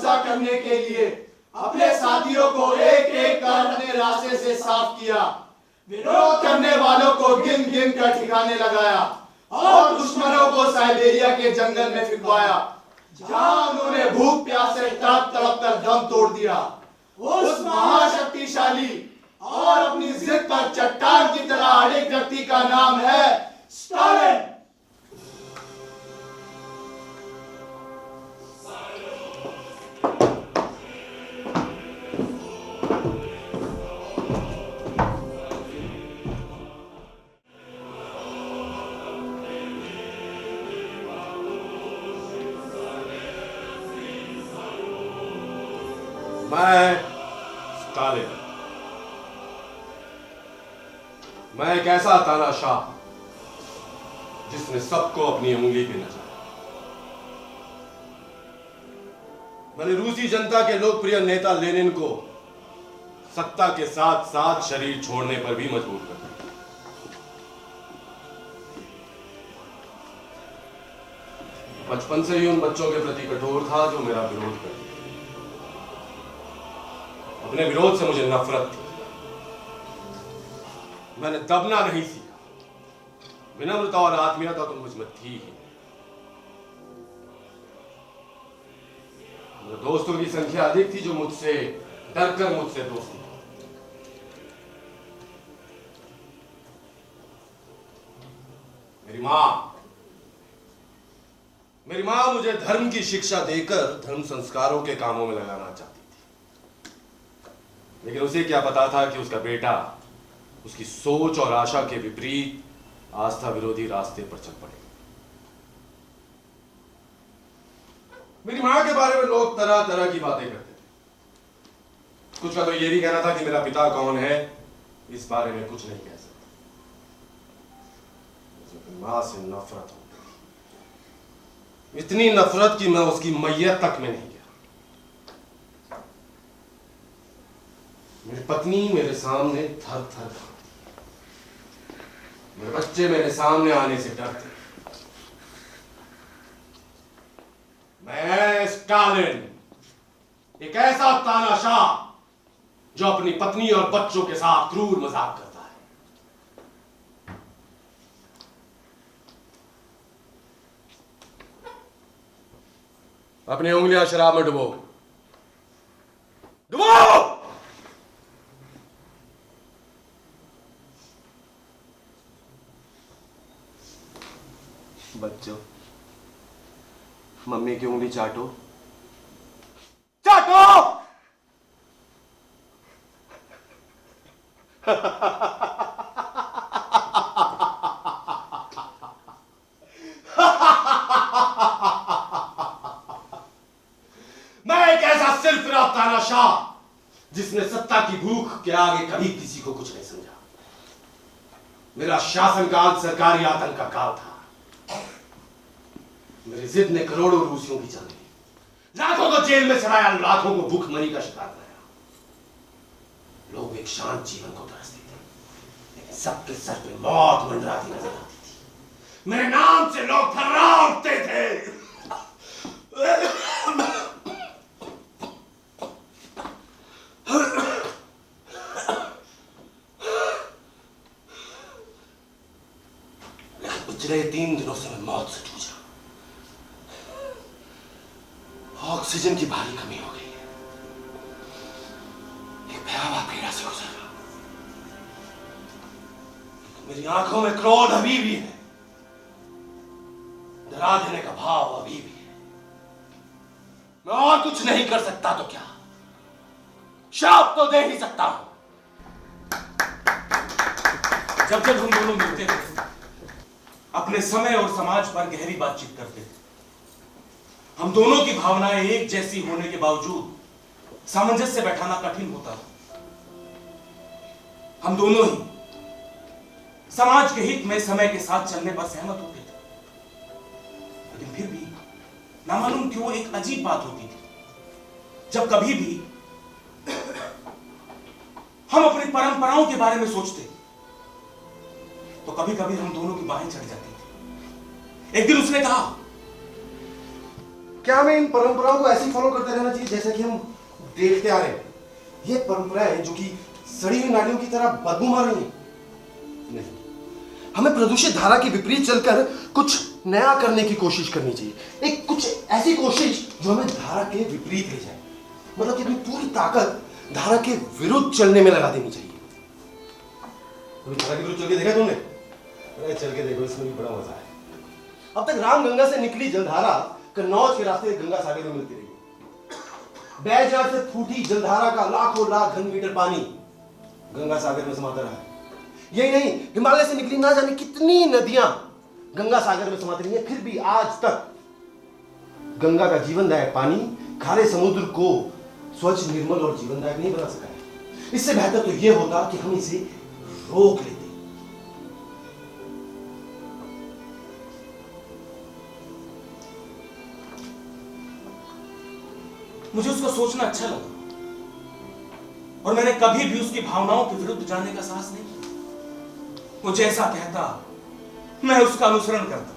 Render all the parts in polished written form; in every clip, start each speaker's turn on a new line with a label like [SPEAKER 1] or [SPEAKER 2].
[SPEAKER 1] कब्जा करने के लिए अपने साथियों को एक एक कर अपने रास्ते से साफ किया। विरोध करने वालों को गिन गिन कर ठिकाने लगाया और दुश्मनों को साइबेरिया के जंगल में फिरवाया, जहां उन्होंने भूख प्यास से तड़प तड़प कर दम तोड़ दिया। उस महाशक्तिशाली और अपनी जिद पर चट्टान की तरह अड़े व्यक्ति का नाम है स्टालिन।
[SPEAKER 2] मैं एक ऐसा तानाशाह जिसने सबको अपनी उंगली पे नचाया। मैंने रूसी जनता के लोकप्रिय नेता लेनिन को सत्ता के साथ साथ शरीर छोड़ने पर भी मजबूर कर दिया। बचपन से ही उन बच्चों के प्रति कठोर था जो मेरा विरोध करते थे। अपने विरोध से मुझे नफरत थी। मैंने दबना नहीं सीखा। विनम्रता और आत्मीयता तो मुझ में थी ही। मेरे दोस्तों की संख्या अधिक थी जो मुझसे डरकर मुझसे दोस्ती। मेरी मां मुझे धर्म की शिक्षा देकर धर्म संस्कारों के कामों में लगाना चाहती थी, लेकिन उसे क्या पता था कि उसका बेटा उसकी सोच और आशा के विपरीत आस्था विरोधी रास्ते पर चल पड़े। मेरी मां के बारे में लोग तरह तरह की बातें करते थे। कुछ का तो ये भी कहना था कि मेरा पिता कौन है इस बारे में कुछ नहीं कह सकता। मां से नफरत हो गई, इतनी नफरत कि मैं उसकी मैयत तक में नहीं गया। मेरी पत्नी मेरे सामने थर थर कांपती, मेरे बच्चे मेरे सामने आने से डरते। मैं स्टालिन, एक ऐसा तानाशाह जो अपनी पत्नी और बच्चों के साथ क्रूर मजाक करता है। अपनी उंगलियां शराब में डुबो, डुबो।
[SPEAKER 3] बच्चों, मम्मी की उंगली चाटो,
[SPEAKER 2] चाटो। मैं एक ऐसा सिरफिरा तानाशाह जिसने सत्ता की भूख के आगे कभी किसी को कुछ नहीं समझा। मेरा शासनकाल सरकारी आतंक का काल था। मेरी जिद ने करोड़ों रूसियों की जान ली, लाखों को जेल में सड़ाया, लाखों को भूखमरी का शिकार बनाया। लोग एक शांत जीवन को तरसते थे, लेकिन सबके सर पे मौत मंडराती नजर आती थी। मेरे नाम से लोग थर्रा उठते थे। पिछले 3 दिनों से मैं मौत से जूझ रहा हूं। ऑक्सीजन की भारी कमी हो गई है। एक भयावह पीड़ा से गुजर रहा हूं। मेरी आंखों में क्रोध अभी भी है, डरा देने का भाव अभी भी है। मैं और कुछ नहीं कर सकता तो क्या, श्राप तो दे ही सकता हूं।
[SPEAKER 4] जब जब हम दोनों मिलते थे, अपने समय और समाज पर गहरी बातचीत करते थे। हम दोनों की भावनाएं एक जैसी होने के बावजूद सामंजस्य बैठाना कठिन होता था। हम दोनों ही समाज के हित में समय के साथ चलने पर सहमत होते थे, लेकिन फिर भी नामालूम क्यों एक अजीब बात होती थी। जब कभी भी हम अपनी परंपराओं के बारे में सोचते तो कभी कभी हम दोनों की बाहें चढ़ जाती थी। एक दिन उसने कहा,
[SPEAKER 2] क्या हमें इन परंपराओं को ऐसे फॉलो करते रहना चाहिए
[SPEAKER 3] जैसा कि हम देखते आ रहे हैं, ये परंपरा है जो कि सड़ी हुई नालियों की तरह बदबू मार रही है। नहीं, हमें प्रदूषित धारा के विपरीत चलकर कुछ नया करने की कोशिश करनी चाहिए। एक कुछ ऐसी कोशिश जो हमें धारा के विपरीत ले जाए, मतलब कि अपनी पूरी ताकत धारा के विरुद्ध चलने में लगा देनी चाहिए। कभी धारा के विरुद्ध चल के देखा तुमने? अरे चल के देखो, इसमें भी बड़ा मजा है। अब तक रामगंगा से निकली जलधारा कन्नौज के रास्ते गंगा सागर में मिलती रही। बैजनाथ से फूटी जलधारा का लाखों लाख घन मीटर पानी गंगा सागर में समाता रहा है। यही नहीं, हिमालय से निकली ना जाने कितनी नदियां गंगा सागर में समाती रही हैं, फिर भी आज तक गंगा का जीवनदायक पानी खारे समुद्र को स्वच्छ, निर्मल और जीवनदायक नहीं बना सका है। इससे बेहतर तो यह होता कि हम इसे रोक लेते।
[SPEAKER 4] मुझे उसका सोचना अच्छा लगा और मैंने कभी भी उसकी भावनाओं के विरुद्ध जाने का साहस नहीं किया। वो जैसा कहता मैं उसका अनुसरण करता।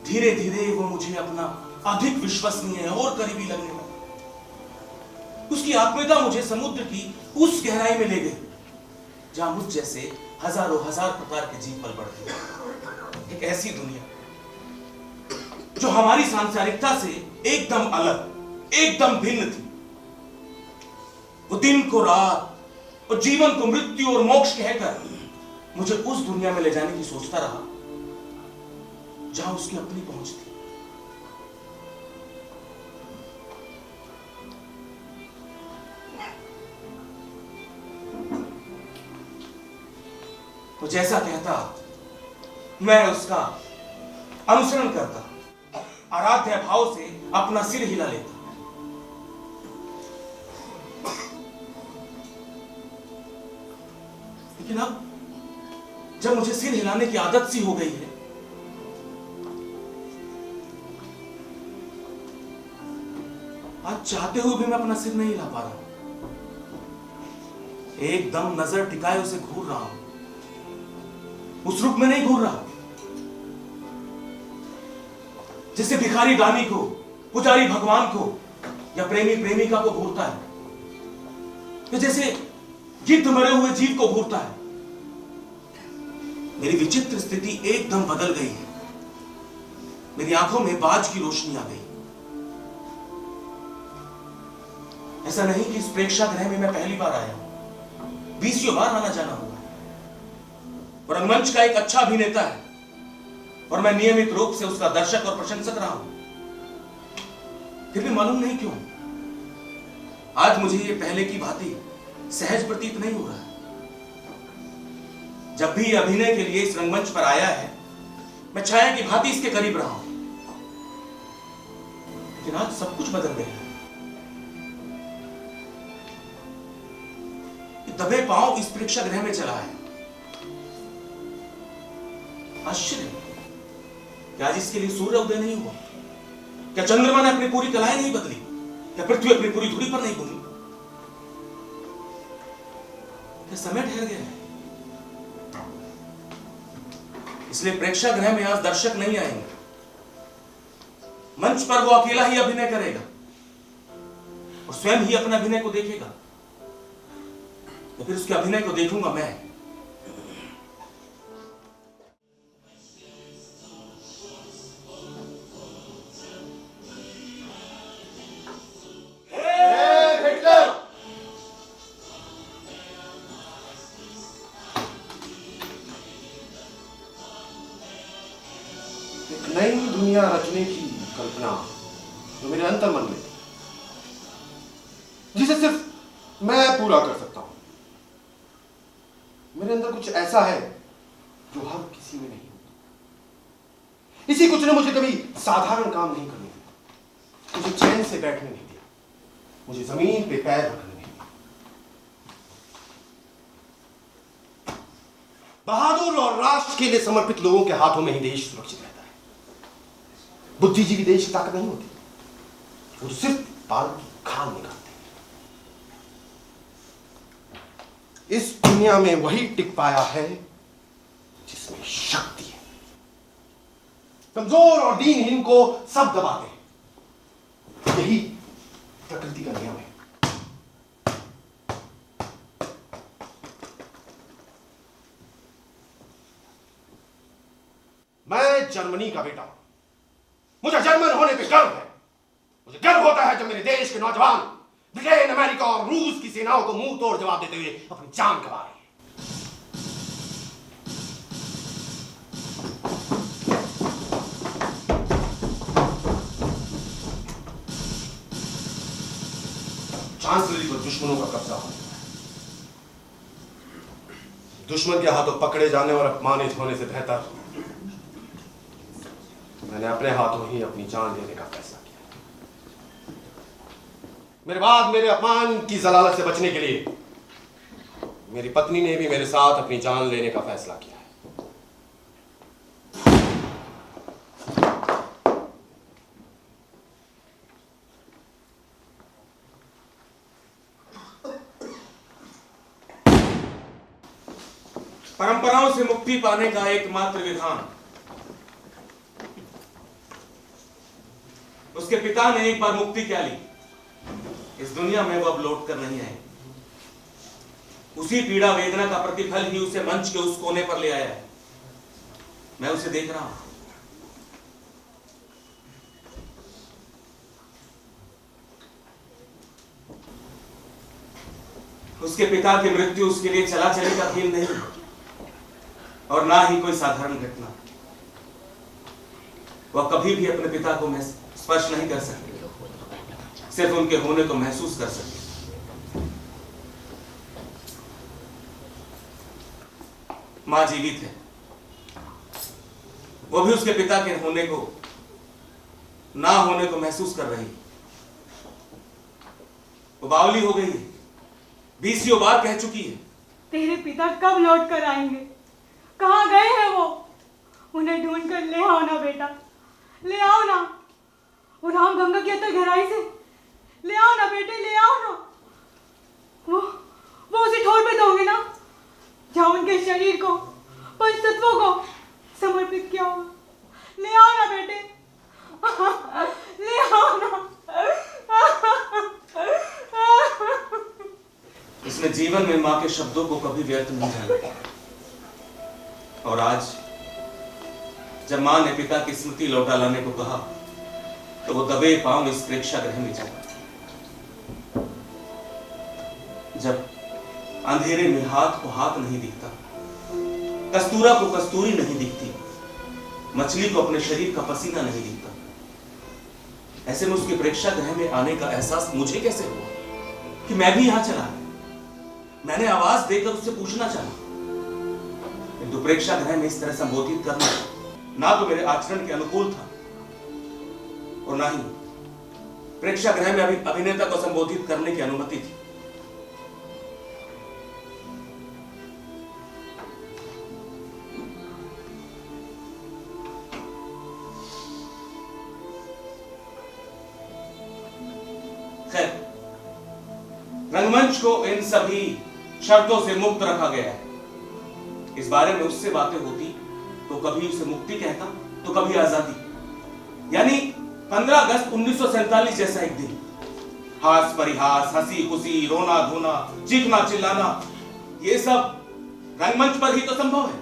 [SPEAKER 4] धीरे धीरे वो मुझे अपना अधिक विश्वसनीय और करीबी लगने लगा। उसकी आत्मीयता मुझे समुद्र की उस गहराई में ले गई जहां मुझ जैसे हजारों हजार प्रकार के जीव पल बढ़ते हैं। एक ऐसी दुनिया जो हमारी सांसारिकता से एकदम अलग, एकदम भिन्न थी। वो दिन को रात और जीवन को मृत्यु और मोक्ष कहकर मुझे उस दुनिया में ले जाने की सोचता रहा जहां उसकी अपनी पहुंच थी। वो जैसा कहता मैं उसका अनुसरण करता, आराध्य भाव से अपना सिर हिला लेता। लेकिन अब जब मुझे सिर हिलाने की आदत सी हो गई है, आज चाहते हुए भी मैं अपना सिर नहीं हिला पा रहा हूं। एकदम नजर टिकाए उसे घूर रहा हूं, उस रूप में नहीं घूर रहा जैसे भिखारी दानी को, पुजारी भगवान को या प्रेमी प्रेमिका को घूरता है, तो जैसे गिद्ध मरे हुए जीव को घूरता है। मेरी विचित्र स्थिति एकदम बदल गई है। मेरी आंखों में बाज की रोशनी आ गई। ऐसा नहीं कि इस प्रेक्षागृह में मैं पहली बार आया हूं, 20वीं बार आना जाना हुआ। और रंगमंच का एक अच्छा अभिनेता है और मैं नियमित रूप से उसका दर्शक और प्रशंसक रहा हूं। फिर भी मालूम नहीं क्यों आज मुझे ये पहले की भांति सहज प्रतीत नहीं हो रहा है। जब भी अभिनय के लिए इस रंगमंच पर आया है, मैं छाया की भांति इसके करीब रहा हूं, लेकिन आज सब कुछ बदल गया है। दबे पांव इस प्रेक्षागृह में चला है। आश्चर्य, क्या आज इसके लिए सूर्य उदय नहीं हुआ? क्या चंद्रमा ने अपनी पूरी कलाएं नहीं बदली? क्या पृथ्वी अपनी पूरी धुरी पर नहीं घूमी? क्या समय ठहर गया है? इसलिए प्रेक्षागृह में आज दर्शक नहीं आएंगे। मंच पर वो अकेला ही अभिनय करेगा और स्वयं ही अपने अभिनय को देखेगा। तो फिर उसके अभिनय को देखूंगा मैं।
[SPEAKER 3] नई दुनिया रचने की कल्पना जो मेरे अंतर्मन में, जिसे सिर्फ मैं पूरा कर सकता हूं। मेरे अंदर कुछ ऐसा है जो हर किसी में नहीं होता। इसी कुछ ने मुझे कभी साधारण काम नहीं करने दिया, मुझे चैन से बैठने नहीं दिया, मुझे जमीन पे पैर रखने नहीं दिया। बहादुर और राष्ट्र के लिए समर्पित लोगों के हाथों में ही देश सुरक्षित रहता है। बुद्धिजीवी देश की ताकत नहीं होती, वो सिर्फ पाल की खाल निकालते हैं। इस दुनिया में वही टिक पाया है जिसमें शक्ति है। कमजोर और दीनहीन को सब दबाते हैं। यही प्रकृति का नियम है। मैं जर्मनी का बेटा हूं, मुझे जर्मन होने पे गर्व है। मुझे गर्व होता है जब मेरे देश के नौजवान ब्रिटेन, अमेरिका और रूस की सेनाओं को मुंह तोड़ जवाब देते हुए अपनी जान गंवा रहे हैं। चांसलरी पर दुश्मनों का कब्जा होने लगा है। दुश्मन के हाथों पकड़े जाने और अपमानित होने से बेहतर मैंने अपने हाथों ही अपनी जान लेने का फैसला किया। मेरे बाद मेरे अपमान की जलालत से बचने के लिए मेरी पत्नी ने भी मेरे साथ अपनी जान लेने का फैसला किया है।
[SPEAKER 4] परंपराओं से मुक्ति पाने का एकमात्र विधान, उसके पिता ने एक बार मुक्ति क्या ली, इस दुनिया में वो अब लौट कर नहीं आए। उसी पीड़ा वेदना का प्रतिफल ही उसे मंच के उस कोने पर ले आया है। मैं उसे देख रहा हूं। उसके पिता की मृत्यु उसके लिए चला चले का खेल नहीं और ना ही कोई साधारण घटना। वह कभी भी अपने पिता को स्पर्श नहीं कर सकते, सिर्फ उनके होने को महसूस कर सकते। मां जीवित है, वो भी उसके पिता के होने को, ना होने को महसूस कर रही है। वो बावली हो गई है, 20 बार कह चुकी है,
[SPEAKER 5] तेरे पिता कब लौट कर आएंगे? कहाँ गए हैं वो? उन्हें ढूंढ कर ले आओ ना बेटा, ले आओ ना। वो राम गंगा की अतल गहराई से ले आओ ना बेटे, ले आओ ना। वो उसे ठोर पे दोगे ना, जहाँ उनके शरीर को, पंच तत्वों को समर्पित किया होगा। ले आओ ना बेटे, ले आओ ना।
[SPEAKER 4] इसने जीवन में मां के शब्दों को कभी व्यर्थ नहीं जाना। और आज जब मां ने पिता की स्मृति लौटा लाने को कहा, तो वो दबे पांव इस प्रेक्षागृह में चला। जब अंधेरे में हाथ को हाथ नहीं दिखता, कस्तूरा को कस्तूरी नहीं दिखती, मछली को अपने शरीर का पसीना नहीं दिखता, ऐसे में उसके प्रेक्षागृह में आने का एहसास मुझे कैसे हुआ कि मैं भी यहां चला। मैंने आवाज देकर उससे पूछना चाहा, किंतु प्रेक्षागृह में इस तरह संबोधित करना ना तो मेरे आचरण के अनुकूल था और ना ही प्रेक्षागृह में अभिनेता को संबोधित करने की अनुमति थी। खैर, रंगमंच को इन सभी शर्तों से मुक्त रखा गया है। इस बारे में उससे बातें होती तो कभी उसे मुक्ति कहता, तो कभी आजादी। यानी 15 अगस्त 1947 जैसा एक दिन, हास परिहास, हंसी खुशी, रोना धोना, चीखना चिल्लाना, ये सब रंगमंच पर ही तो संभव है।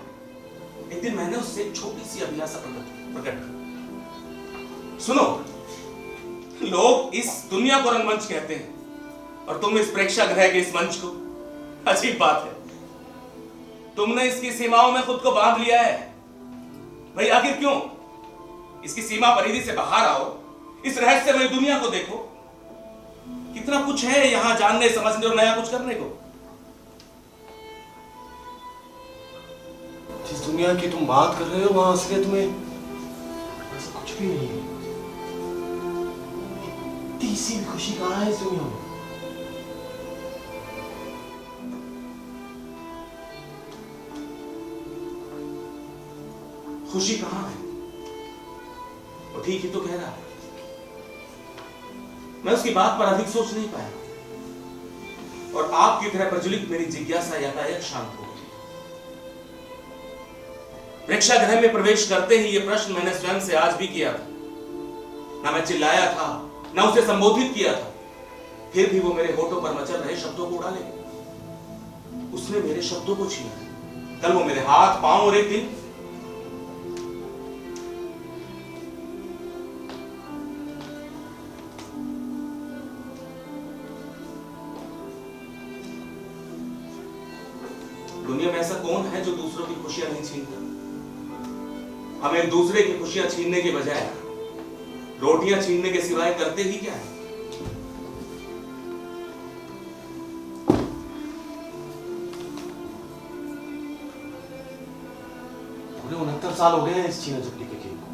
[SPEAKER 4] एक दिन मैंने उससे एक छोटी सी अभिलाषा प्रकट की। सुनो, लोग इस दुनिया को रंगमंच कहते हैं और तुम इस प्रेक्षागृह के इस मंच को, अजीब बात है, तुमने इसकी सीमाओं में खुद को बांध लिया है। भाई आखिर क्यों? इसकी सीमा परिधि से बाहर आओ, इस रहस्यमय दुनिया को देखो। कितना कुछ है यहां जानने, समझने और नया कुछ करने को।
[SPEAKER 3] जिस दुनिया की तुम बात कर रहे हो वहां असलियत में ऐसा कुछ भी नहीं है। इतनी सी भी खुशी कहां है इस दुनिया में?
[SPEAKER 4] खुशी कहां है? वो ठीक ही तो कह रहा है। मैं उसकी बात पर अधिक सोच नहीं पाया और आपकी तरह प्रज्वलित मेरी जिज्ञासा यातायात शांत हो गई। प्रेक्षागृह में प्रवेश करते ही ये प्रश्न मैंने स्वयं से आज भी किया था। ना मैं चिल्लाया था, न उसे संबोधित किया था, फिर भी वो मेरे होठों पर मचल रहे शब्दों को उड़ा ले। उसने मेरे शब्दों को छीना। कल वो मेरे हाथ, पांव और एक दिन दुनिया में ऐसा कौन है जो दूसरों की खुशियां नहीं छीनता? हम एक दूसरे की खुशियां छीनने के बजाय रोटियां छीनने के सिवाय करते ही क्या है?
[SPEAKER 3] पूरे 69 साल हो गए हैं इस छीना झपटी के खेल को।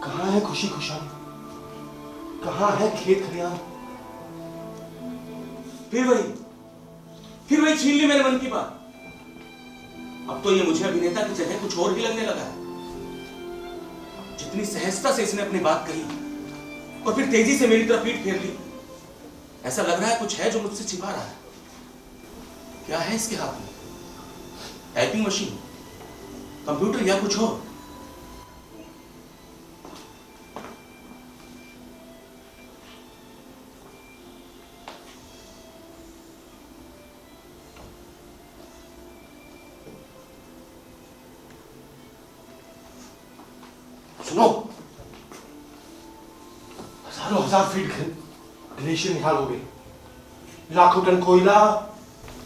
[SPEAKER 3] कहां है खुशी खुशहाली? कहां है खेत खलियान?
[SPEAKER 4] फिर वही छीन ली मेरे मन की बात। अब तो ये मुझे अभिनेता की जगह कुछ और ही लगने लगा है। जितनी सहजता से इसने अपनी बात कही और फिर तेजी से मेरी तरफ पीठ फेर ली, ऐसा लग रहा है कुछ है जो मुझसे छिपा रहा है। क्या है इसके हाथ में? टाइपिंग मशीन, कंप्यूटर या कुछ और?
[SPEAKER 3] सुनो, हजारों हजार फीट ग्लेशियर निकाल हो गए। लाखों टन कोयला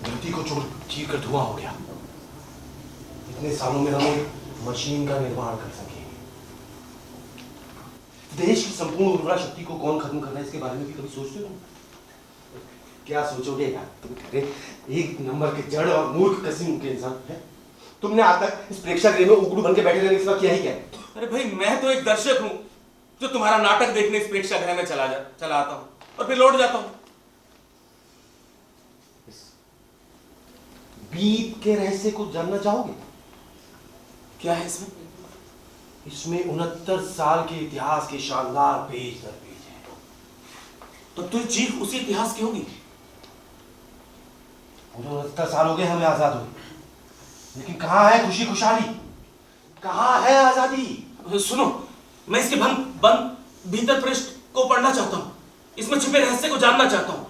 [SPEAKER 3] धरती को चीर कर धुआं हो गया। इतने सालों में हम एक मशीन का निर्माण कर सके। देश की संपूर्ण उर्वरा शक्ति को कौन खत्म कर रहा है, इसके बारे में भी कभी सोचते हो? क्या सोचोगे यार? तुम खरे एक नंबर के जड़ और मूर्ख किस्म के इंसान है। तुमने आज तक इस प्रेक्षागृह में उगड़ू बन के बैठे रहने के सिवा किया ही क्या?
[SPEAKER 4] अरे भाई, मैं तो एक दर्शक हूं जो तुम्हारा नाटक देखने इस प्रेक्षागृह में चला आता हूं और फिर लौट जाता हूं।
[SPEAKER 3] बीत के रहस्य को जानना चाहोगे?
[SPEAKER 4] क्या है इसमें?
[SPEAKER 3] इसमें 69 साल के इतिहास के शानदार पेज दर पेज है।
[SPEAKER 4] तो तुम चीख उसी इतिहास की होगी।
[SPEAKER 3] पूरे 69 साल हो गए हमें आजाद हुए, लेकिन कहां है खुशी खुशहाली? कहां है आजादी?
[SPEAKER 4] सुनो, मैं इसके बंद भीतर पृष्ठ को पढ़ना चाहता हूं। इसमें छिपे रहस्य को जानना चाहता हूं।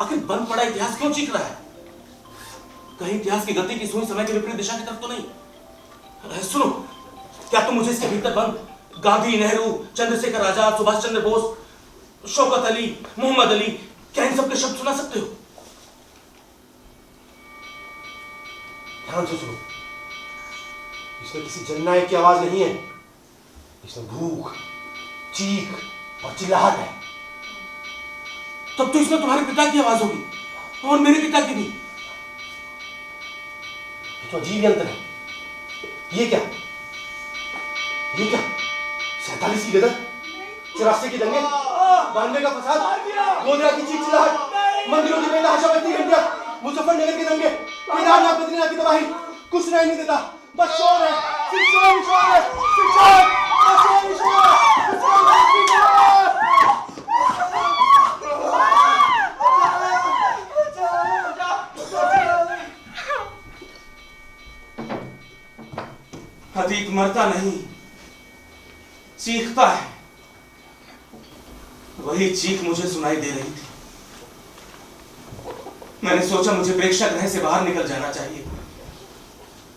[SPEAKER 4] आखिर बंद पड़ा इतिहास क्यों चीख रहा है? कहीं इतिहास की गति की सुई समय के विपरीत दिशा की तरफ तो नहीं? सुनो, क्या तुम मुझे इसके भीतर बंद गांधी, नेहरू, चंद्रशेखर आजाद, सुभाष चंद्र बोस, शौकत अली, मोहम्मद अली, क्या इन सबके शब्द सुना सकते हो?
[SPEAKER 3] ध्यान से सुनो, इसमें किसी जननायक की आवाज नहीं है। इसमें भूख, चीख और चिल्लाहट है।
[SPEAKER 4] तब तो इसमें तुम्हारे पिता की आवाज होगी और मेरे पिता की भी।
[SPEAKER 3] तो अजीब यंत्र है। ये क्या? 47 की गदर, 84 की दंगे, 92 का फसाद, गोधरा की चीख चिल्लाहट, मंदिरों की बेतहाशा बजती घंटियां, मुजफ्फरनगर के दंगे, केदारनाथ बद्रीनाथ की तबाही, कुछ सुनाई नहीं देता। बस शोर है, सिर्फ शोर, शोर है, सिर्फ शोर, बस शोर, शोर,
[SPEAKER 4] अतीत मरता नहीं, चीखता है। वही चीख मुझे सुनाई दे रही थी। मैंने सोचा मुझे प्रेक्षागृह से बाहर निकल जाना चाहिए।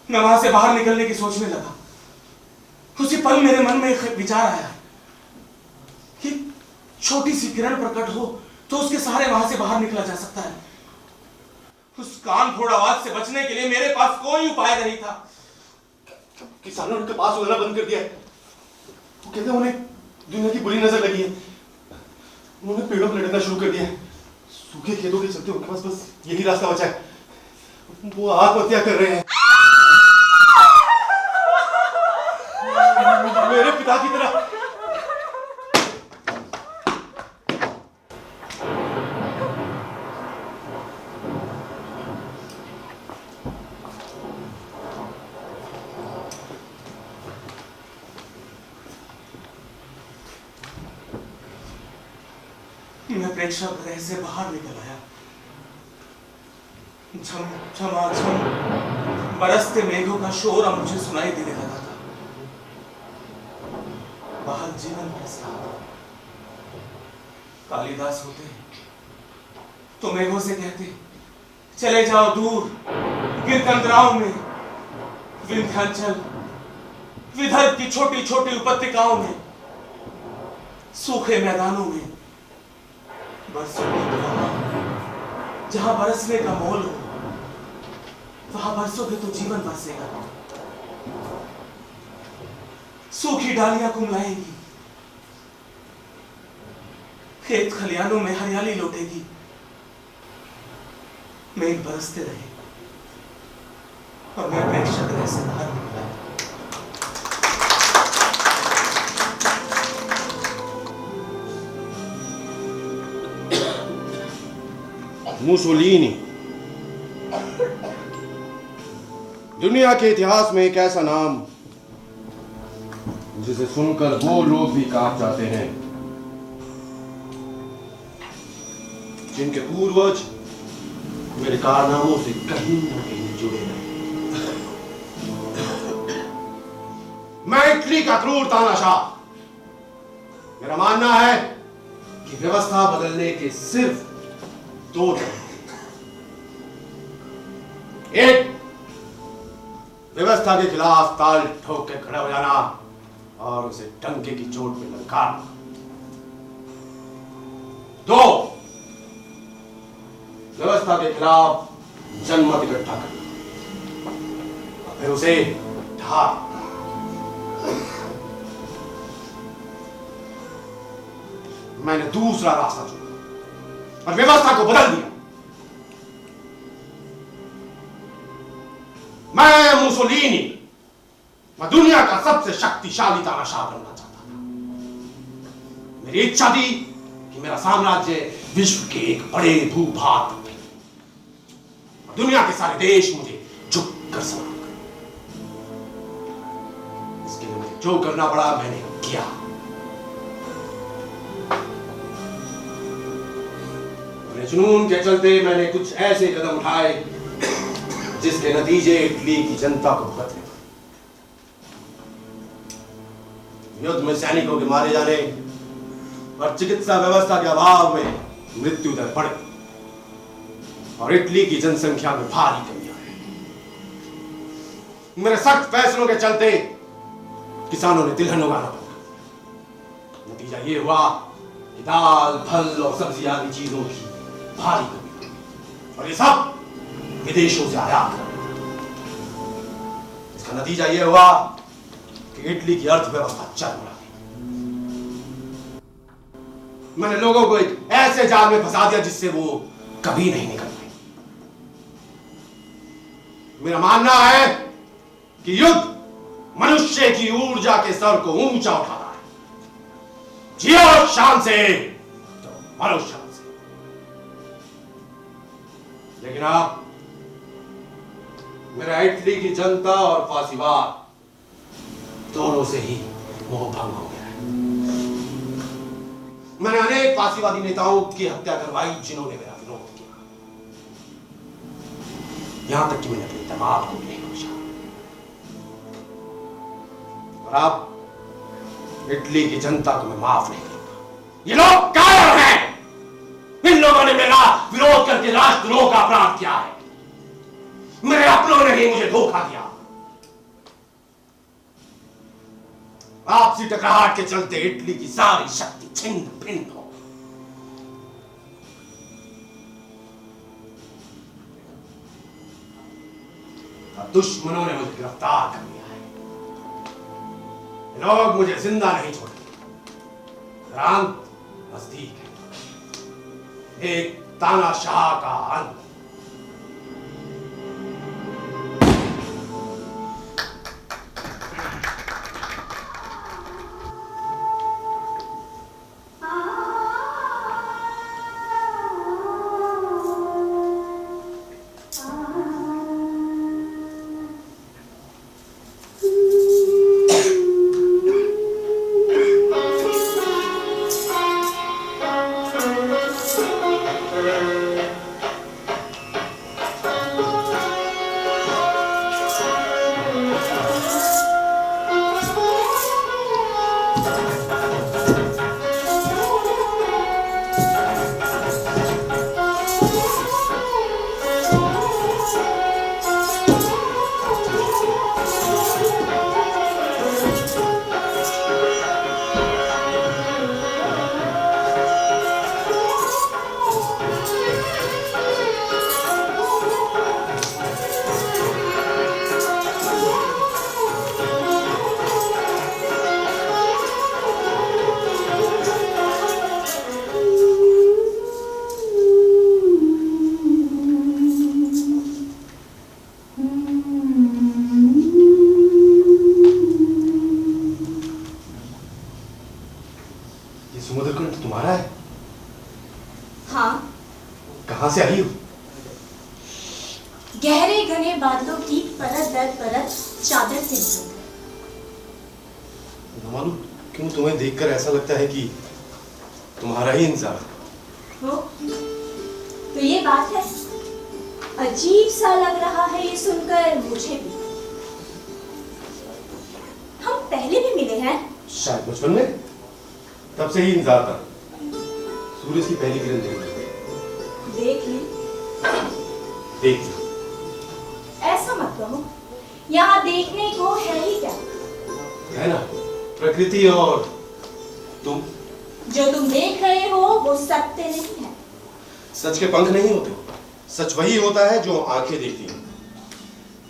[SPEAKER 4] मैं वहां से बाहर निकलने की सोचने लगा। उसी पल मेरे मन में एक विचार आया कि छोटी सी किरण प्रकट हो तो उसके सहारे वहां से बाहर निकला जा सकता है। उस कान फोड़ आवाज से बचने के लिए मेरे पास कोई उपाय नहीं था।
[SPEAKER 3] किसानों ने उनके पास उड़ना बंद कर दिया है। वो कहते हैं उन्हें दुनिया की बुरी नजर लगी है। उन्होंने पेड़ों पर लटकना शुरू कर दिया है। सूखे खेतों के चलते उनके पास बस यही रास्ता बचा है। वो आत्महत्या कर रहे हैं। मेरे पिता की तरह।
[SPEAKER 4] मैं प्रेक्षागृह से बाहर निकल आया। झमाझम बरसते मेघों का शोर अब मुझे सुनाई देने लगा था। बाहर जीवन के साथ कालिदास होते तो मेघों से कहते, चले जाओ दूर गिरकंदराओं में, विंध्याचल विदर्भ की छोटी छोटी उपत्यकाओं में, सूखे मैदानों में, बरसों की हवा, जहां बरसने का मोल हो, वहां बरसोगे तो जीवन बरसेगा। सूखी डालियां कुमलाएंगी, खेत खलियानों में हरियाली लौटेगी, मेघ बरसते रहे और मैं प्रेक्षक रह से बाहर निकला।
[SPEAKER 3] मुसोलिनी दुनिया के इतिहास में एक ऐसा नाम जिसे सुनकर वो लोग भी कांप जाते हैं जिनके पूर्वज मेरे कारनामों से कहीं न कहीं जुड़े रहे। मैं इटली का क्रूर तानाशाह। मेरा मानना है कि व्यवस्था बदलने के सिर्फ दो तरह। एक, व्यवस्था के खिलाफ ताल ठोक के खड़ा हो जाना और उसे डंके की चोट पे ललकारना। दो, व्यवस्था के खिलाफ जनमत इकट्ठा करना और फिर उसे ढा। मैंने दूसरा रास्ता चुना और व्यवस्था को बदल दिया। मैं मुसोलिनी, मैं दुनिया का सबसे शक्तिशाली तानाशाह बनना चाहता था। मेरी इच्छा थी कि मेरा साम्राज्य विश्व के एक बड़े भूभाग पर और दुनिया के सारे देश मुझे झुक कर सलाम करें। इसके लिए मुझे जो करना पड़ा मैंने किया। अपने जुनून के चलते मैंने कुछ ऐसे कदम उठाए जिसके नतीजे इटली की जनता को भुगतने पड़े। युद्ध में सैनिकों के मारे जाने और चिकित्सा व्यवस्था के अभाव में मृत्यु दर बढ़ी और इटली की जनसंख्या में भारी कमी आई। मेरे सख्त फैसलों के चलते किसानों ने तिलहन उगाना पड़ा। नतीजा ये हुआ कि दाल, फल और सब्जी आदि चीजों की भारी कमी हुई और ये सब विदेशों से आयात कर। इसका नतीजा यह हुआ कि इटली की अर्थव्यवस्था चरमरा गई। मैंने लोगों को एक ऐसे जाल में फंसा दिया जिससे वो कभी नहीं निकल पाए। मेरा मानना है कि युद्ध मनुष्य की ऊर्जा के स्तर को ऊंचा उठाता है। जियो शान से तो मरो शान से। लेकिन आप, मेरा इटली की जनता और फांसीवाद दोनों से ही मोह भंग हो गया है। मैंने अनेक फांसीवादी नेताओं की हत्या करवाई जिन्होंने मेरा विरोध किया। यहां तक कि मैंने अपने दामाद को नहीं बख्शा। और अब इटली की जनता को मैं माफ नहीं करूंगा। ये लोग कायर हैं। इन लोगों ने मेरा विरोध करके राष्ट्रद्रोह का अपराध किया है। मेरे अपनों ने ही मुझे धोखा दिया। आपसी टकराहट के चलते इटली की सारी शक्ति छिन्न भिन्न हो। अब दुश्मनों ने मुझे गिरफ्तार कर लिया है। लोग मुझे जिंदा नहीं छोड़ेंगे। अंत नजदीक है। एक तानाशाह का अंत। समुद्रकुंड तुम्हारा है?
[SPEAKER 6] हाँ,
[SPEAKER 3] कहां से आई हो?
[SPEAKER 6] गहरे घने बादलों की परत दर परत चादर से निकल कर।
[SPEAKER 3] न मालूम क्यों तुम्हें देखकर ऐसा लगता है कि तुम्हारा ही इंतजार है।
[SPEAKER 6] हो तो ये बात है, अजीब सा लग रहा है ये सुनकर मुझे भी। हम पहले भी मिले हैं।
[SPEAKER 3] शायद बचपन में, तब से ही इंतजार था सूरज की पहली किरण देखने।
[SPEAKER 6] देख ली।
[SPEAKER 3] देख ली।
[SPEAKER 6] ऐसा मत कहो, यहाँ देखने को है ही क्या?
[SPEAKER 3] है ना, प्रकृति और तुम।
[SPEAKER 6] जो तुम देख रहे हो वो सत्य नहीं है।
[SPEAKER 3] सच के पंख नहीं होते, सच वही होता है जो आंखें देखती हैं।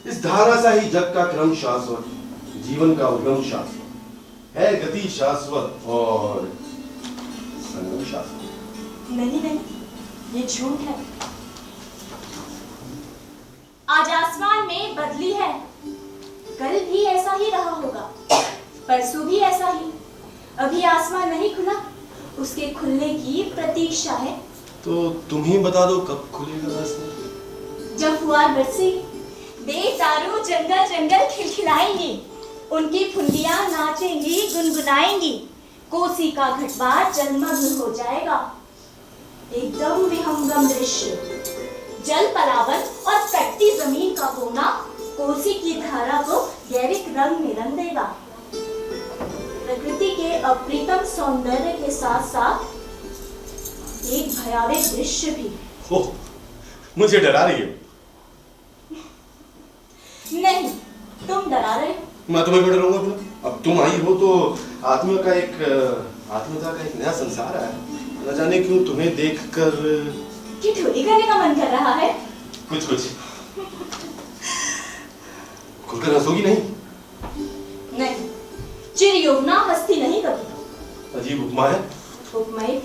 [SPEAKER 3] इस धारा सा ही जग का क्रम शाश्वत, जीवन का उद्गम शाश्वत है, गति शाश्वत और संगम शाश्वत।
[SPEAKER 6] नहीं नहीं, ये झूठ है। आज आसमान में बदली है, कल भी ऐसा ही रहा होगा, परसों भी ऐसा ही। अभी आसमान नहीं खुला, उसके खुलने की प्रतीक्षा है।
[SPEAKER 3] तो तुम ही बता दो कब खुलेगा रास्ता।
[SPEAKER 6] जब फुहार बरसे, बेतारू जंगल जंगल खिलखिलाएंगी, उनकी फुंदियां नाचेंगी गुनगुनाएंगी, कोसी का घटवार जलमग्न हो जाएगा। एकदम विहंगम दृश्य, जल पलावन और कटती जमीन का होना कोसी की धारा को गैरिक रंग में रंग देगा। प्रकृति के अप्रितम सौंदर्य के साथ साथ एक भयावह दृश्य भी।
[SPEAKER 3] ओह, मुझे डरा रही हो।
[SPEAKER 6] नहीं, तुम डरा रहे हो।
[SPEAKER 3] मैं तुम्हें क्यों डराऊंगा फिर? अब तुम आई हो तो आत्मता का एक नया संसार है। न जाने क्यों तुम्हें देखकर
[SPEAKER 6] कि ठोरी करने का मन कर रहा है।
[SPEAKER 3] कुछ खुलकर हंसोगी नहीं?
[SPEAKER 6] नहीं, चिर यौवना हंसती नहीं कभी।
[SPEAKER 3] अजीब उपमा है।
[SPEAKER 6] उपमय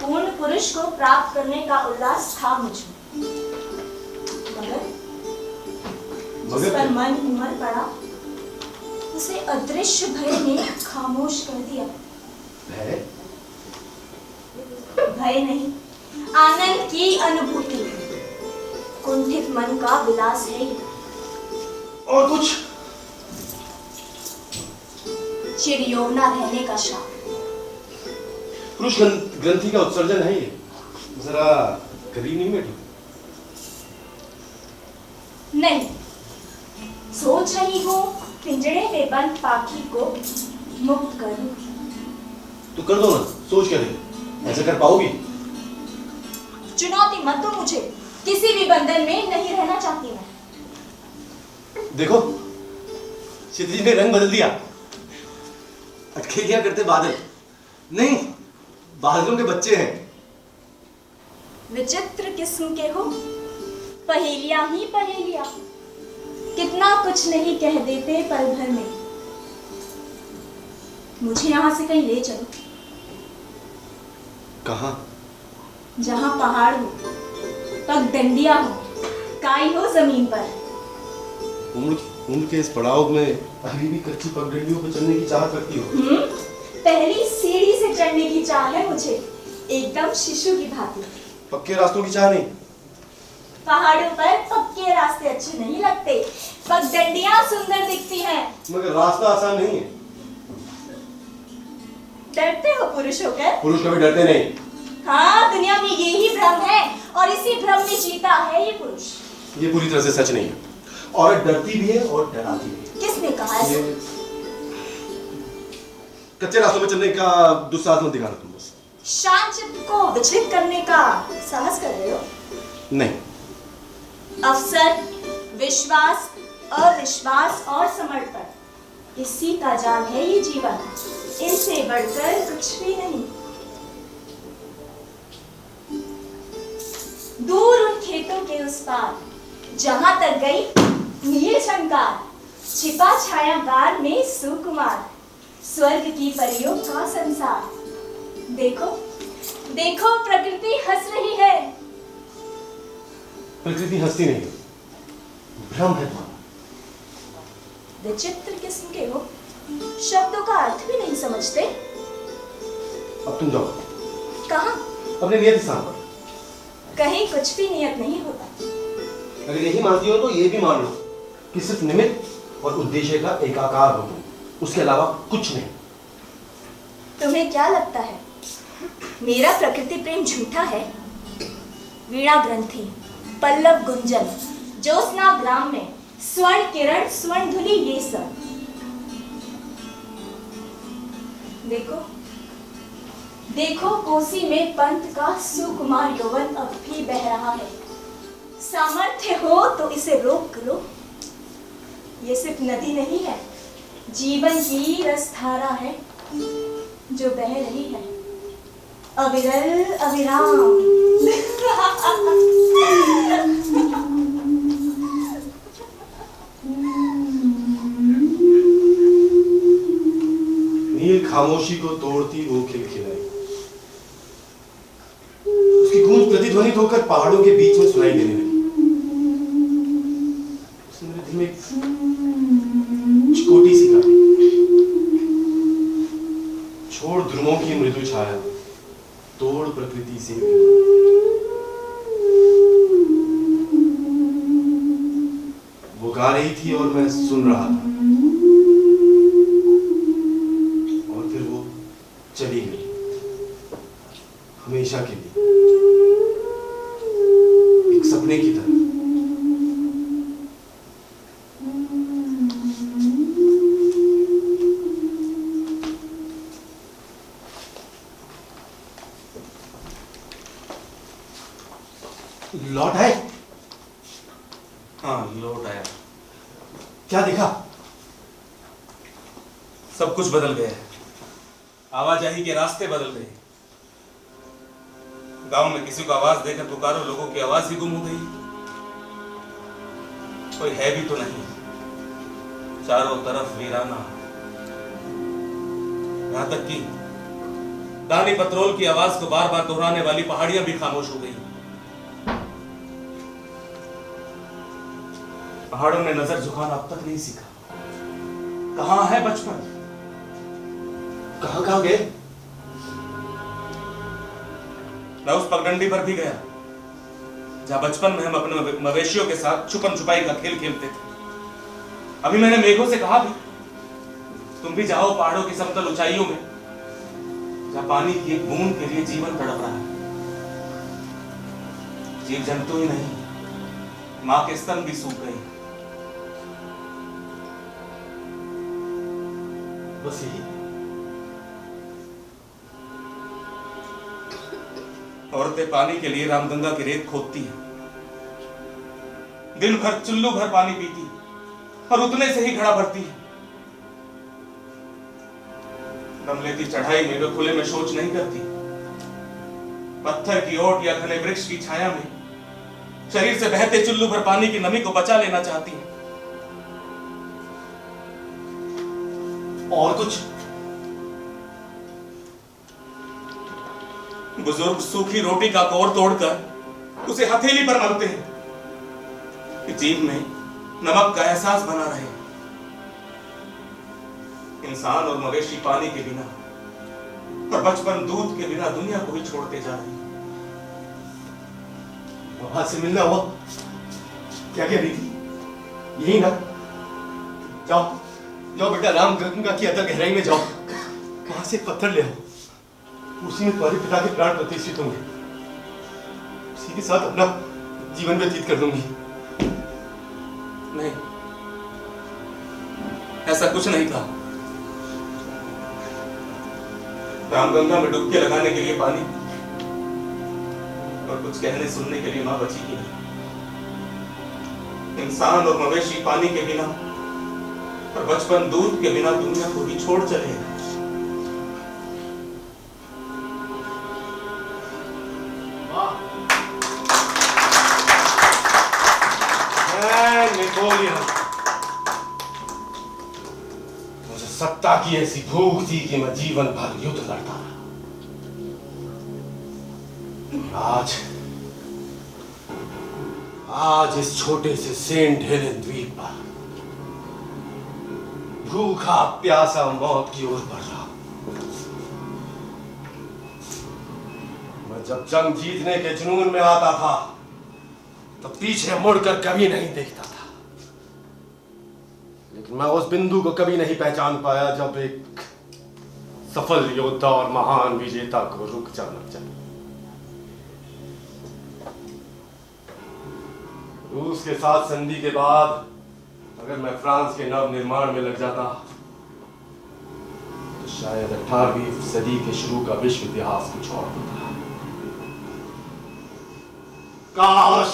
[SPEAKER 6] पूर्ण पुरुष को प्राप्त करने का उल्लास था मुझे, मगर जिस पर मन उमड़ पड़ा उसे अदृश्य भय ने खामोश कर दिया। भय नहीं, आनंद की अनुभूति, कुंठित मन का विलास है ये।
[SPEAKER 3] और कुछ?
[SPEAKER 6] चिर यौवना रहने का शाप।
[SPEAKER 3] पुरुष ग्रंथि का उत्सर्जन है ये। जरा करीब नहीं बैठी?
[SPEAKER 6] नहीं, सोच रही हूँ पिंजड़े में बंद पाखी को मुक्त करूं।
[SPEAKER 3] तो कर दो ना, सोच क्या रही? ऐसा कर पाओगी?
[SPEAKER 6] चुनौती मत दो मुझे, किसी भी बंधन में नहीं रहना चाहती मैं।
[SPEAKER 3] देखो, क्षितिज ने रंग बदल दिया। अटखेलियां करते बादल नहीं, बादलों के बच्चे हैं।
[SPEAKER 6] विचित्र किस्म के हो, पहेलियां ही पहेलियां, कितना कुछ नहीं कह देते पल भर में। मुझे यहाँ से कहीं ले चलो।
[SPEAKER 3] कहाँ?
[SPEAKER 6] जहाँ पहाड़ हो, पगडंडिया हो, काई हो जमीन पर।
[SPEAKER 3] उम्र के इस पड़ाव में अभी भी कच्ची पगडंडियों पर चलने की चाहत रखती हो?
[SPEAKER 6] पहली सीढ़ी से चढ़ने की चाह है मुझे, एकदम शिशु की भांति।
[SPEAKER 3] पक्के रास्तों की चाह नहीं?
[SPEAKER 6] पहाड़ों पर पक्के रास्ते अच्छे नहीं लगते, पगडंडियां सुंदर दिखती हैं।
[SPEAKER 3] मगर रास्ता आसान नहीं है।
[SPEAKER 6] डरते हो पुरुष होकर?
[SPEAKER 3] पुरुष कभी डरते नहीं।
[SPEAKER 6] हाँ, दुनिया में यही भ्रम है और इसी भ्रम में जीता है ये पुरुष।
[SPEAKER 3] ये पूरी तरह से सच नहीं है। औरत डरती भी है और डराती भी है।
[SPEAKER 6] किसने कहा ऐसा?
[SPEAKER 3] कच्चे रास्तों में चलने का दुस्साहस मत दिखाना तुम बस।
[SPEAKER 6] शांत चित्त को विचलित करने का साहस कर रहे हो?
[SPEAKER 3] नहीं।
[SPEAKER 6] अवसर, विश्वास, अविश्वास और समर्पण, इसी का जाल है ये जीवन। इनसे बढ़कर कुछ भी नहीं। दूर उन खेतों के उस पार, जहां तक गई नील झंकार, छिपा छायागार में सुकुमार, स्वर्ग की परियों का संसार। देखो देखो, प्रकृति हंस रही है।
[SPEAKER 3] प्रकृति हंसती नहीं है, भ्रम है तुम्हारा।
[SPEAKER 6] विचित्र किस्म के हो, शब्दों का अर्थ भी नहीं समझते।
[SPEAKER 3] अब तुम जाओ
[SPEAKER 6] कहाँ?
[SPEAKER 3] अपने नियत स्थान पर।
[SPEAKER 6] कहीं कुछ भी नियत नहीं होता।
[SPEAKER 3] अगर यही मानती हो तो ये भी मान लो कि सिर्फ निमित्त और उद्देश्य का एकाकार हो तुम, उसके अलावा कुछ नहीं।
[SPEAKER 6] तुम्हें क्या लगता है मेरा प्रकृति प्रेम झूठा है? वीणा ग्रंथि, पल्लव गुंजन, ज्योत्स्ना ग्राम में स्वर्ण किरण, स्वर्ण धुली, ये सब देखो देखो, कोसी में पंत का सुकुमार यौवन अब भी बह रहा है। सामर्थ्य हो तो इसे रोक लो। ये सिर्फ नदी नहीं है, जीवन की रसधारा है जो बह रही है, अविरल अविराम।
[SPEAKER 3] नील खामोशी को तोड़ती वो खिलखिलाई, उसकी गूंज प्रतिध्वनित होकर पहाड़ों के बीच में सुनाई देने लगी। उसने मेरे दिल में एक चिकोटी सी काटी। छोड़ ध्रुवों की मृदु छाया, तोड़ प्रकृति से वो गा रही थी और मैं सुन रहा था। और फिर वो चली गई हमेशा के लिए, एक सपने की तरह। लौट आए?
[SPEAKER 4] हाँ, लौट आया।
[SPEAKER 3] क्या देखा?
[SPEAKER 4] सब कुछ बदल गया है। आवाजाही के रास्ते बदल गए। गांव में किसी को आवाज देकर पुकारो, लोगों की आवाज ही गुम हो गई। कोई है भी तो नहीं, चारों तरफ वीराना। यहां तक कि दानी पत्रोल की आवाज को बार बार दोहराने वाली पहाड़ियां भी खामोश हो गई। पहाड़ों ने नजर झुकाना अब तक नहीं सीखा। कहां है बचपन?
[SPEAKER 3] कहां कहां गए?
[SPEAKER 4] मैं उस पगडंडी पर भी गया जहां बचपन में हम अपने मवेशियों के साथ छुपन छुपाई का खेल खेलते थे। अभी मैंने मेघों से कहा भी, तुम भी जाओ पहाड़ों की समतल ऊंचाइयों में जहां पानी की एक बूंद के लिए जीवन तड़प रहा है। जीव जंतु ही नहीं, मां के स्तन भी सूख गए।
[SPEAKER 3] बस यही?
[SPEAKER 4] औरतें पानी के लिए रामगंगा की रेत खोदती हैं, दिन भर चुल्लू भर पानी पीती और उतने से ही घड़ा भरती है। दम लेती चढ़ाई में वे खुले में शौच नहीं करती। पत्थर की ओट या घने वृक्ष की छाया में शरीर से बहते चुल्लू भर पानी की नमी को बचा लेना चाहती है।
[SPEAKER 3] और कुछ?
[SPEAKER 4] बुजुर्ग सूखी रोटी का कौर तोड़कर उसे हथेली पर मलते हैं कि जीभ में नमक का एहसास बना रहे। इंसान और मवेशी पानी के बिना और बचपन दूध के बिना दुनिया को ही छोड़ते जा रहे हैं।
[SPEAKER 3] वहां से मिलना हुआ? क्या कह रही थी? यही ना? जाओ जाओ बेटा, राम गंगा की अतल गहराई में जाओ, वहां से पत्थर ले आओ। उसी में तुम्हारे पिता के प्राण प्रतिष्ठित होंगे। उसी के साथ अपना जीवन व्यतीत कर दूंगी।
[SPEAKER 4] नहीं, ऐसा कुछ नहीं था। रामगंगा में डुबकी लगाने के लिए पानी और कुछ कहने सुनने के लिए मां बची ही नहीं। इंसान और मवेशी पानी के बिना और बचपन दूध के बिना दुनिया को भी छोड़ चले।
[SPEAKER 3] नेपोलियन, मुझे सत्ता की ऐसी भूख थी कि मैं जीवन भर युद्ध लड़ता रहा। आज इस छोटे से सेंट हेलेन द्वीप पर भूखा प्यासा मौत की ओर बढ़ रहा। मैं जब जंग जीतने के जुनून में आता था तो पीछे मुड़कर कभी नहीं देखता था, लेकिन मैं उस बिंदु को कभी नहीं पहचान पाया जब एक सफल योद्धा और महान विजेता को रुक जाना चाहिए। रूस के साथ संधि के बाद अगर मैं फ्रांस के नव निर्माण में लग जाता तो शायद 18वीं सदी के शुरू का विश्व इतिहास कुछ और होता। काश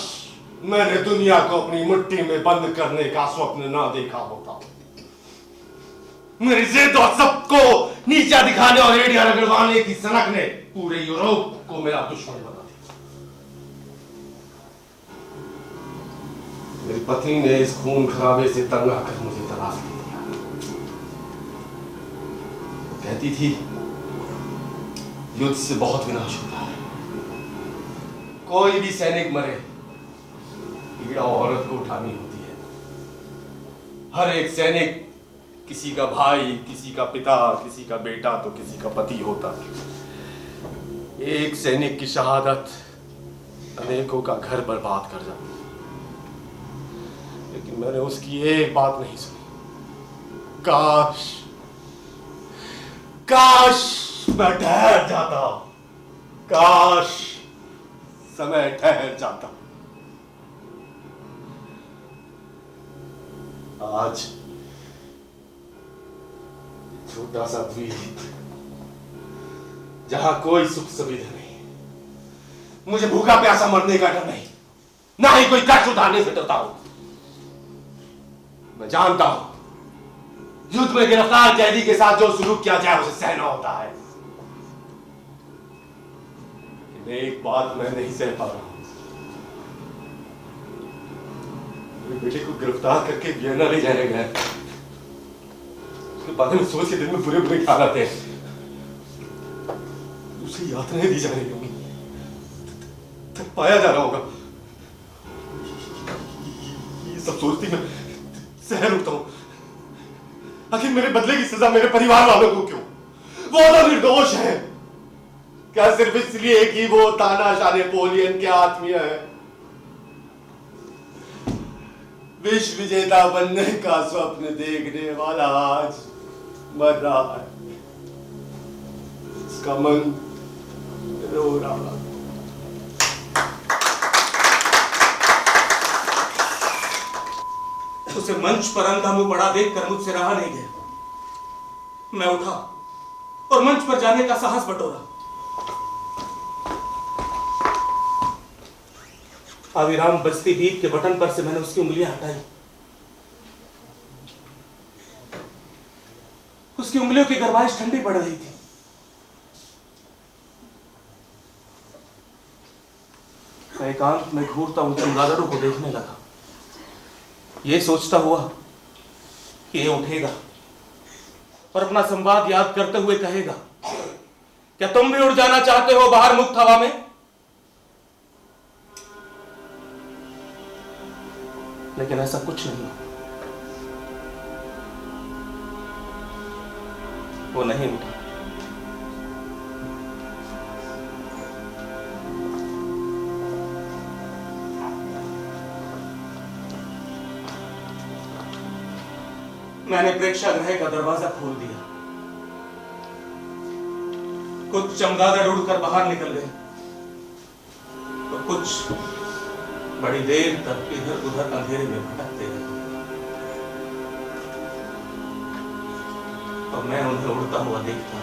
[SPEAKER 3] मैंने दुनिया को अपनी मुट्ठी में बंद करने का स्वप्न ना देखा होता। मेरी जिद और सबको नीचा दिखाने और एड़ियां रगड़वाने की सनक ने पूरे यूरोप को मेरा दुश्मन बना दिया। मेरी पत्नी ने इस खून खराबे से तंग आकर मुझे तलाक दे दिया। कहती थी युद्ध से बहुत विनाश होता है, कोई भी सैनिक मरे पीड़ा औरत को उठानी होती है। हर एक सैनिक किसी का भाई, किसी का पिता, किसी का बेटा तो किसी का पति होता है। एक सैनिक की शहादत अनेकों का घर बर्बाद कर जाती, लेकिन मैंने उसकी एक बात नहीं सुनी। काश काश मैं ठहर जाता, काश समय ठहर जाता। आज छोटा सा द्वीप जहां कोई सुख सुविधा नहीं, मुझे भूखा प्यासा मरने का डर नहीं, ना ही कोई कष्ट उठाने से डरता हूं। मैं जानता हूं युद्ध में गिरफ्तार कैदी के साथ जो सुलूक किया जाए उसे सहना होता है, लेकिन एक बात मैं नहीं सह पा रहा हूं। मेरे बेटे को गिरफ्तार करके वियना ले जाया गया, उसके बारे में सोच के दिल में बुरे बुरे ख्याल आते हैं। उसे यातनाएं दी जा रही होंगी, तक पाया जा रहा होगा। ये सब सोचती मैं सहर उठता हूं। आखिर मेरे बदले की सजा मेरे परिवार वालों को क्यों? वो तो निर्दोष है। क्या सिर्फ इसलिए कि वो तानाशाह नेपोलियन के आत्मीय है? विश्व विजेता बनने का स्वप्न देखने वाला आज मर रहा है, उसका मन रो रहा है।
[SPEAKER 4] उसे मंच पर अंधा मुंह पड़ा देखकर मुझसे रहा नहीं गया। मैं उठा और मंच पर जाने का साहस बटोरा। अविराम बजती बीप के बटन पर से मैंने उसकी उंगलियां हटाई। उसकी उंगलियों की गर्माइश ठंडी पड़ रही थी। मैं एकांत में घूरता उन चमगादड़ों को देखने लगा, ये सोचता हुआ कि ये उठेगा और अपना संवाद याद करते हुए कहेगा, क्या तुम भी उड़ जाना चाहते हो बाहर मुक्त हवा में? लेकिन ऐसा कुछ नहीं, वो नहीं उठा। मैंने प्रेक्षागृह का दरवाजा खोल दिया। कुछ चमगादड़ उड़कर बाहर निकल गए तो कुछ बड़ी देर तक इधर उधर अंधेरे में भटकते रहे और मैं उन्हें उड़ता हुआ देखता।